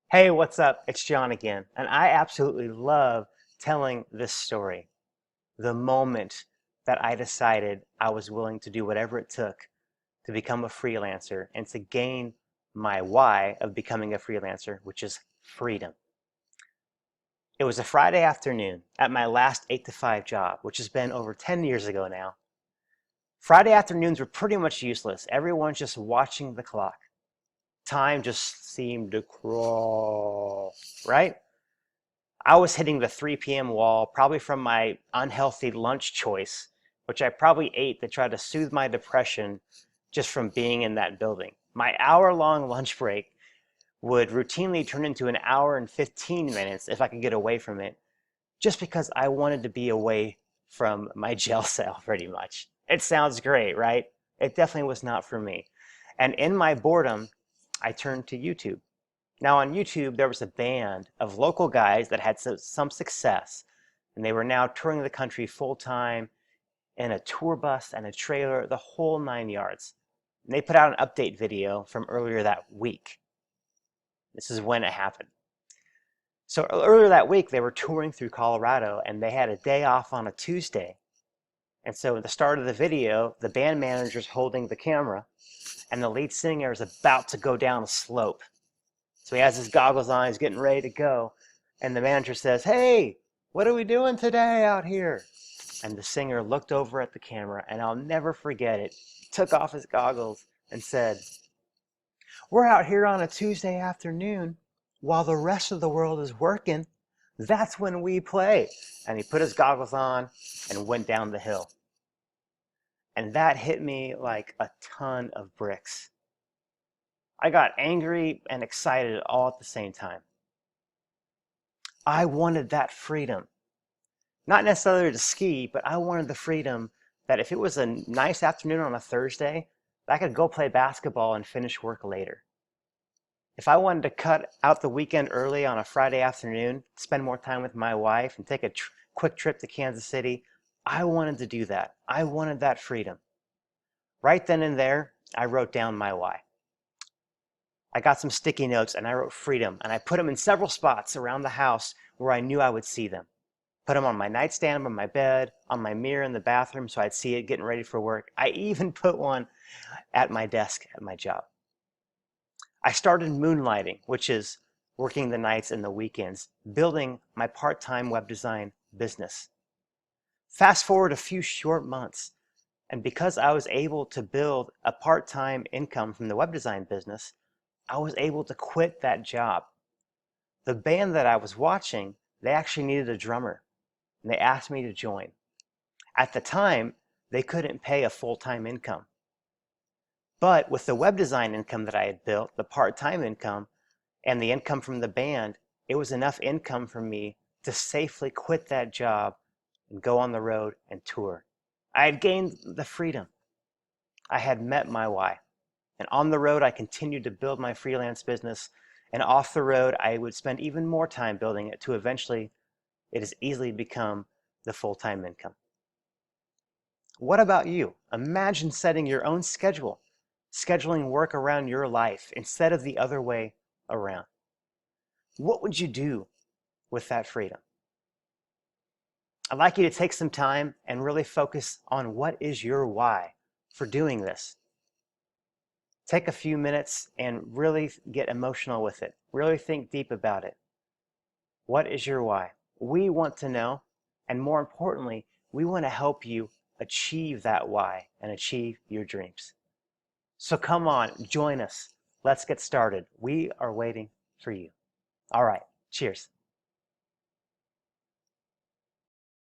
Hey, what's up? It's John again, and I absolutely love telling this story. The moment that I decided I was willing to do whatever it took to become a freelancer and to gain my why of becoming a freelancer, which is freedom. It was a Friday afternoon at my last 8 to 5 job, which has been over 10 years ago now. Friday afternoons were pretty much useless. Everyone's just watching the clock. Time just seemed to crawl, right? I was hitting the 3 p.m. wall, probably from my unhealthy lunch choice, which I probably ate to try to soothe my depression just from being in that building. My hour-long lunch break would routinely turn into an hour and 15 minutes if I could get away from it, just because I wanted to be away from my jail cell pretty much. It sounds great, right? It definitely was not for me. And in my boredom, I turned to YouTube. Now on YouTube, there was a band of local guys that had some success, and they were now touring the country full time in a tour bus and a trailer, the whole 9 yards. And they put out an update video from earlier that week. This is when it happened. So earlier that week, they were touring through Colorado, and they had a day off on a Tuesday. And so at the start of the video, the band manager's holding the camera, and the lead singer is about to go down a slope. So he has his goggles on, he's getting ready to go. And the manager says, "Hey, what are we doing today out here?" And the singer looked over at the camera, and I'll never forget it, took off his goggles and said, "We're out here on a Tuesday afternoon while the rest of the world is working. That's when we play." And he put his goggles on and went down the hill. And that hit me like a ton of bricks. I got angry and excited all at the same time. I wanted that freedom. Not necessarily to ski, but I wanted the freedom that if it was a nice afternoon on a Thursday, I could go play basketball and finish work later. If I wanted to cut out the weekend early on a Friday afternoon, spend more time with my wife, and take a quick trip to Kansas City, I wanted to do that. I wanted that freedom. Right then and there, I wrote down my why. I got some sticky notes and I wrote freedom, and I put them in several spots around the house where I knew I would see them. Put them on my nightstand, on my bed, on my mirror in the bathroom so I'd see it getting ready for work. I even put one at my desk at my job. I started moonlighting, which is working the nights and the weekends, building my part-time web design business. Fast forward a few short months, and because I was able to build a part-time income from the web design business, I was able to quit that job. The band that I was watching, they actually needed a drummer, and they asked me to join. At the time, they couldn't pay a full-time income. But with the web design income that I had built, the part-time income, and the income from the band, it was enough income for me to safely quit that job and go on the road and tour. I had gained the freedom. I had met my why. And on the road, I continued to build my freelance business. And off the road, I would spend even more time building it to eventually it has easily become the full-time income. What about you? Imagine setting your own schedule, scheduling work around your life instead of the other way around. What would you do with that freedom? I'd like you to take some time and really focus on what is your why for doing this. Take a few minutes and really get emotional with it. Really think deep about it. What is your why? We want to know, and more importantly, we want to help you achieve that why and achieve your dreams. So come on, join us. Let's get started. We are waiting for you. All right, cheers.